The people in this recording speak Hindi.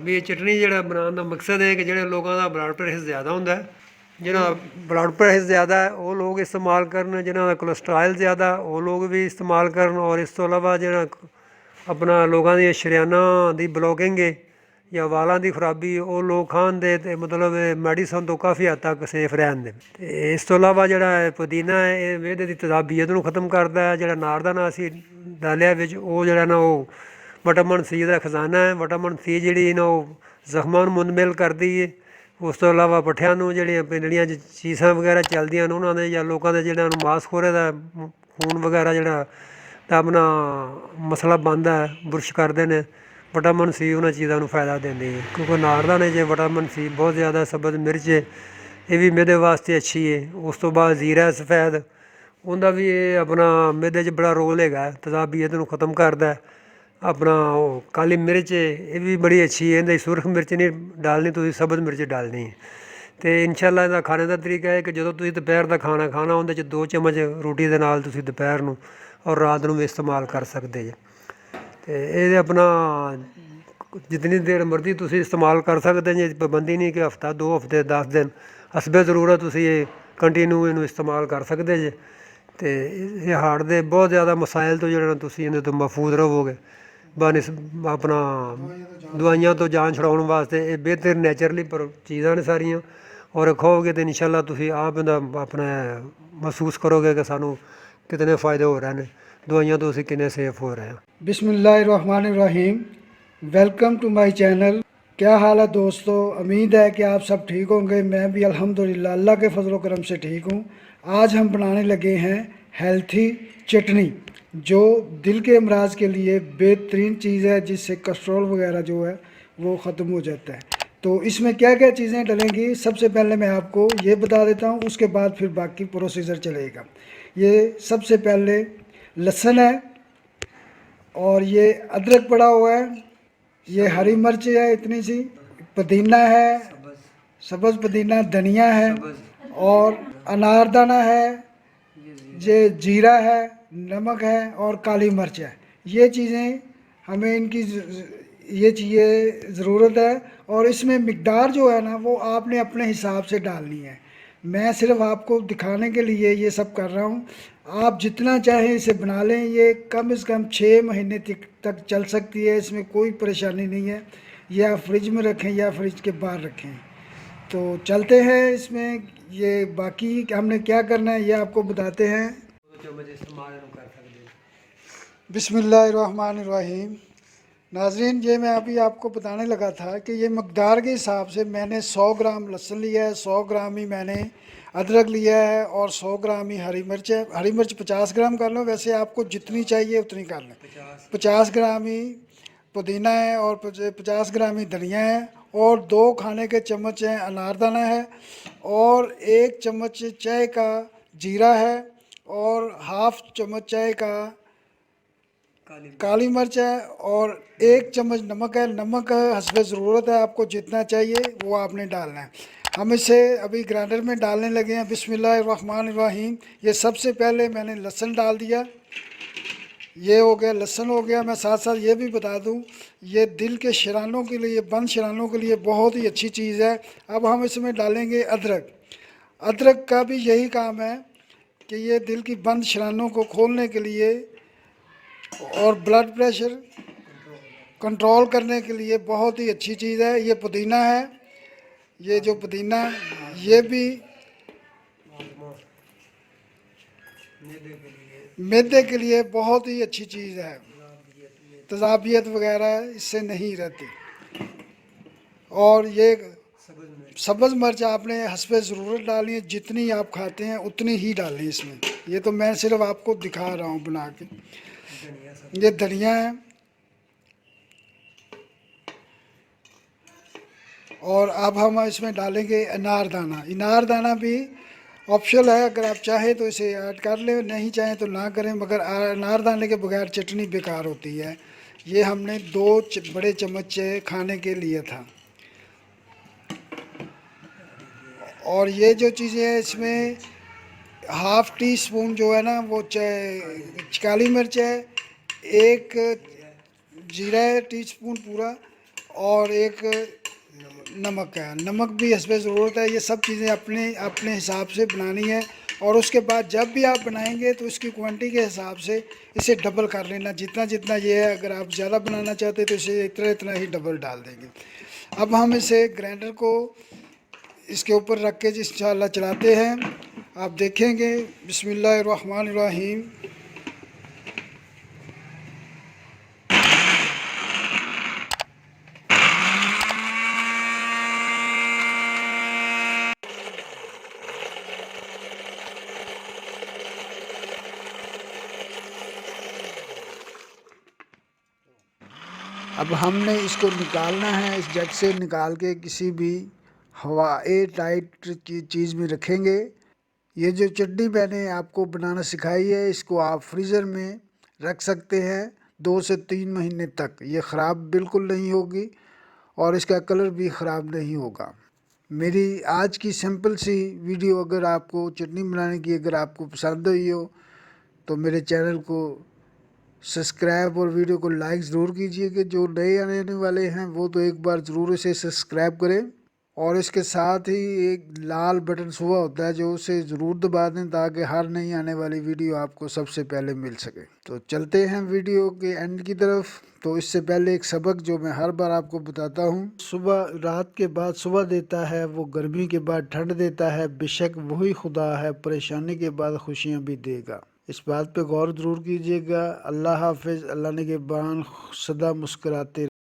ਵੀ ਇਹ ਚਟਨੀ ਜਿਹੜਾ ਬਣਾਉਣ ਦਾ ਮਕਸਦ ਹੈ ਕਿ ਜਿਹੜੇ ਲੋਕਾਂ ਦਾ ਬਲੱਡ ਪ੍ਰੈਸ਼ਰ ਜ਼ਿਆਦਾ ਹੁੰਦਾ ਹੈ, ਜਿਹਨਾਂ ਦਾ ਬਲੱਡ ਪ੍ਰੈਸ਼ਰ ਜ਼ਿਆਦਾ ਹੈ ਉਹ ਲੋਕ ਇਸਤੇਮਾਲ ਕਰਨ, ਜਿਹਨਾਂ ਦਾ ਕੋਲੇਸਟ੍ਰੋਲ ਜ਼ਿਆਦਾ ਉਹ ਲੋਕ ਵੀ ਇਸਤੇਮਾਲ ਕਰਨ। ਔਰ ਇਸ ਤੋਂ ਇਲਾਵਾ ਜਿਹੜਾ ਆਪਣਾ ਲੋਕਾਂ ਦੀਆਂ ਸ਼ਰੇਆਨਾਂ ਦੀ ਬਲੋਕਿੰਗ ਹੈ ਜਾਂ ਵਾਲਾਂ ਦੀ ਖਰਾਬੀ ਉਹ ਲੋਕ ਖਾਣ ਦੇ ਅਤੇ ਮਤਲਬ ਮੈਡੀਸਨ ਤੋਂ ਕਾਫੀ ਹੱਦ ਤੱਕ ਸੇਫ ਰਹਿਣ ਦੇ। ਅਤੇ ਇਸ ਤੋਂ ਇਲਾਵਾ ਜਿਹੜਾ ਪੁਦੀਨਾ ਹੈ ਇਹ ਮਿਹਦੇ ਦੀ ਤੇਜ਼ਾਬੀਅਤ ਨੂੰ ਖ਼ਤਮ ਕਰਦਾ ਹੈ। ਜਿਹੜਾ ਨਾਰਦਾਨਾ ਅਸੀਂ ਡਾਲਿਆ ਵਿੱਚ ਉਹ ਜਿਹੜਾ ਨਾ ਉਹ ਵਿਟਾਮਿਨ ਸੀ ਦਾ ਖਜ਼ਾਨਾ ਹੈ। ਵਿਟਾਮਿਨ ਸੀ ਜਿਹੜੀ ਨਾ ਉਹ ਜ਼ਖਮਾਂ ਨੂੰ ਮੁੰਦਮਿਲ ਕਰਦੀ ਹੈ। ਉਸ ਤੋਂ ਇਲਾਵਾ ਪੱਠਿਆਂ ਨੂੰ ਜਿਹੜੀਆਂ ਪਿੰਡਲੀਆਂ 'ਚ ਚੀਸਾਂ ਵਗੈਰਾ ਚੱਲਦੀਆਂ ਨੇ ਉਹਨਾਂ ਦੇ ਜਾਂ ਲੋਕਾਂ ਦੇ ਜਿਹੜਾ ਨੂੰ ਮਾਸਖੋਰੇ ਦਾ ਖੂਨ ਵਗੈਰਾ ਜਿਹੜਾ ਤਾਂ ਆਪਣਾ ਮਸਲਾ ਬਣਦਾ ਹੈ, ਬੁਰਸ਼ ਕਰਦੇ ਨੇ, ਵਿਟਾਮਿਨ ਸੀ ਉਹਨਾਂ ਚੀਜ਼ਾਂ ਨੂੰ ਫਾਇਦਾ ਦਿੰਦੀ ਹੈ। ਕਿਉਂਕਿ ਨਾਰਦਾਨੇ 'ਚ ਵਿਟਾਮਿਨ ਸੀ ਬਹੁਤ ਜ਼ਿਆਦਾ, ਸਬਜ਼ ਮਿਰਚ ਇਹ ਵੀ ਮਿਹਦੇ ਵਾਸਤੇ ਅੱਛੀ ਹੈ। ਉਸ ਤੋਂ ਬਾਅਦ ਜ਼ੀਰਾ ਸਫੈਦ ਉਹਦਾ ਵੀ ਇਹ ਆਪਣਾ ਮਿਹਦੇ 'ਚ ਬੜਾ ਰੋਲ ਹੈਗਾ, ਤੇਜ਼ਾਬੀਅਤ ਨੂੰ ਖ਼ਤਮ ਕਰਦਾ। ਆਪਣਾ ਉਹ ਕਾਲੀ ਮਿਰਚ ਇਹ ਵੀ ਬੜੀ ਅੱਛੀ ਹੈ, ਇਹਦੇ ਸੁਰਖ ਮਿਰਚ ਨਹੀਂ ਡਾਲਣੀ, ਤੁਸੀਂ ਸਬਜ਼ ਮਿਰਚ ਡਾਲਣੀ ਹੈ। ਅਤੇ ਇਨਸ਼ਾਅੱਲਾ ਇਹਦਾ ਖਾਣੇ ਦਾ ਤਰੀਕਾ ਹੈ ਕਿ ਜਦੋਂ ਤੁਸੀਂ ਦੁਪਹਿਰ ਦਾ ਖਾਣਾ ਖਾਣਾ ਉਹਦੇ 'ਚ 2 ਚਮਚ ਰੋਟੀ ਦੇ ਨਾਲ ਤੁਸੀਂ ਦੁਪਹਿਰ ਨੂੰ ਔਰ ਰਾਤ ਨੂੰ ਵੀ ਇਸਤੇਮਾਲ ਕਰ ਸਕਦੇ ਜੇ। ਅਤੇ ਇਹ ਆਪਣਾ ਜਿਤਨੀ ਦੇਰ ਮਰਜ਼ੀ ਤੁਸੀਂ ਇਸਤੇਮਾਲ ਕਰ ਸਕਦੇ ਜੇ, ਪਾਬੰਦੀ ਨਹੀਂ ਕਿ ਹਫ਼ਤਾ 2 ਹਫ਼ਤੇ 10 ਦਿਨ, ਹਸਬੇ ਜ਼ਰੂਰਤ ਤੁਸੀਂ ਇਹ ਕੰਟੀਨਿਊ ਇਹਨੂੰ ਇਸਤੇਮਾਲ ਕਰ ਸਕਦੇ ਜੇ। ਅਤੇ ਇਹ ਹਾਰਟ ਦੇ ਬਹੁਤ ਜ਼ਿਆਦਾ ਮਸਾਇਲ ਤੋਂ ਜਿਹੜਾ ਤੁਸੀਂ ਇਹਦੇ ਤੋਂ ਮਹਿਫੂਜ਼ ਰਹੋਗੇ। ਬਨਿਸ ਆਪਣਾ ਦਵਾਈਆਂ ਤੋਂ ਜਾਨ ਛੁਡਾਉਣ ਵਾਸਤੇ ਇਹ ਬਿਹਤਰ ਨੈਚੁਰਲੀ ਪਰ ਚੀਜ਼ਾਂ ਨੇ ਸਾਰੀਆਂ। ਔਰ ਖਾਓਗੇ ਤਾਂ ਇਨਸ਼ਾਅੱਲਾ ਤੁਸੀਂ ਆਪ ਇਹਦਾ ਆਪਣਾ ਮਹਿਸੂਸ ਕਰੋਗੇ ਕਿ ਸਾਨੂੰ ਕਿਤਨੇ फ़ायदे हो रहे हैं, दवाइयाँ तो उसे कितने सेफ हो रहे हैं। बिस्मिल्लाहिर्रहमानिर्रहीम। Welcome to my channel. क्या हाल है दोस्तों, उम्मीद है कि आप सब ठीक होंगे। मैं भी अल्हम्दुलिल्लाह अल्लाह के फजल करम से ठीक हूँ। आज हम बनाने लगे हैं हेल्थी चटनी, जो दिल के अमराज के लिए बेहतरीन चीज़ है, जिससे कोलेस्ट्रॉल वगैरह जो है वो ख़त्म हो जाता है। तो इसमें क्या क्या चीज़ें डलेंगी, सबसे पहले मैं आपको ये बता देता हूँ, उसके बाद फिर बाकी प्रोसीजर चलेगा। ये सबसे पहले लहसुन है, और ये अदरक पड़ा हुआ है, ये हरी मिर्च है इतनी सी, पुदीना है, सब्ज़ पुदीना, धनिया है, और अनारदाना है, ये जीरा है, नमक है और काली मिर्च है। ये चीज़ें हमें इनकी ये चीज़ें ज़रूरत है। और इसमें मिकदार जो है ना वो आपने अपने हिसाब से डालनी है। मैं सिर्फ आपको दिखाने के लिए ये सब कर रहा हूँ। आप जितना चाहें इसे बना लें। ये कम से कम 6 महीने तक चल सकती है, इसमें कोई परेशानी नहीं है। ये आप फ्रिज में रखें या फ्रिज के बाहर रखें। तो चलते हैं इसमें, ये बाकी हमने क्या करना है ये आपको बताते हैं। बिस्मिल्लाहिर्रहमानिर्रहीम। नाज़रीन, ये मैं अभी आपको बताने लगा था कि ये मकदार के हिसाब से मैंने 100 ग्राम लहसुन लिया है, 100 ग्राम ही मैंने अदरक लिया है, और 100 ग्राम ही हरी मिर्च है। हरी मिर्च 50 ग्राम कर लो, वैसे आपको जितनी चाहिए उतनी कर लें। 50 ग्राम ही पुदीना है, और 50 ग्राम ही धनिया है, और 2 खाने के चम्मच हैं अनारदाना है, और 1 चम्मच चाय का जीरा है, और हाफ चम्मच चाय का काली मिर्च है, और 1 चम्मच नमक है। नमक हस्बे ज़रूरत है, आपको जितना चाहिए वो आपने डालना है। हम इसे अभी ग्राइंडर में डालने लगे हैं। बिस्मिल्लाहिर्रहमानिर्रहीम। ये सबसे पहले मैंने लहसुन डाल दिया, ये हो गया, लहसुन हो गया। मैं साथ साथ ये भी बता दूं, ये दिल के शरानों के लिए, बंद शरानों के लिए बहुत ही अच्छी चीज़ है। अब हम इसमें डालेंगे अदरक। अदरक का भी यही काम है कि ये दिल की बंद शरानों को खोलने के लिए और ब्लड प्रेशर कंट्रोल करने के लिए बहुत ही अच्छी चीज़ है। ये पुदीना है, ये जो पुदीना ये भी मैदे के लिए बहुत ही अच्छी चीज़ है, तजाबियत वगैरह इससे नहीं रहती। और ये सब्ज़ मिर्च आपने हस्बे ज़रूरत डालनी है, जितनी आप खाते हैं उतनी ही डालें इसमें। ये तो मैं सिर्फ आपको दिखा रहा हूँ बना के। ये धनिया है, और अब हम इसमें डालेंगे अनारदाना। अनारदाना भी ऑप्शनल है, अगर आप चाहें तो इसे ऐड कर लें, नहीं चाहें तो ना करें, मगर अनारदाने के बगैर चटनी बेकार होती है। ये हमने 2 बड़े चम्मच खाने के लिए था। और ये जो चीज़ें हैं इसमें हाफ़ टी स्पून जो है ना वो काली मिर्च है, 1 जीरा है टी स्पून पूरा, और एक नमक है। नमक भी हस्बे ज़रूरत है। ये सब चीज़ें अपने अपने हिसाब से बनानी है। और उसके बाद जब भी आप बनाएंगे तो उसकी क्वांटिटी के हिसाब से इसे डबल कर लेना। जितना जितना ये है, अगर आप ज़्यादा बनाना चाहते हैं तो इसे इतना इतना ही डबल डाल देंगे। अब हम इसे ग्राइंडर को इसके ऊपर रख के इंशाअल्लाह चलाते हैं। आप देखेंगे। बिस्मिल्लाहिर्रहमानिर्रहीम। अब हमने इसको निकालना है। इस जग से निकाल के किसी भी हवा एयर टाइट चीज़ में रखेंगे। ये जो चटनी मैंने आपको बनाना सिखाई है, इसको आप फ्रीज़र में रख सकते हैं 2 से 3 महीने तक। ये ख़राब बिल्कुल नहीं होगी और इसका कलर भी ख़राब नहीं होगा। मेरी आज की सिंपल सी वीडियो अगर आपको चटनी बनाने की अगर आपको पसंद हुई हो तो मेरे चैनल को सब्सक्राइब और वीडियो को लाइक ज़रूर कीजिए। जो नए आने वाले हैं वो तो एक बार ज़रूर इसे सब्सक्राइब करें। और इसके साथ ही एक लाल बटन हुआ होता है जो उसे ज़रूर दबा दें ताकि हर नई आने वाली वीडियो आपको सबसे पहले मिल सके। तो चलते हैं वीडियो के एंड की तरफ। तो इससे पहले एक सबक जो मैं हर बार आपको बताता हूँ। सुबह रात के बाद सुबह देता है, वो गर्मी के बाद ठंड देता है। बेशक वही खुदा है, परेशानी के बाद खुशियाँ भी देगा। इस बात पे गौर ज़रूर कीजिएगा। अल्लाह हाफिज़। अल्लाह निगहबान। सदा मुस्कुराते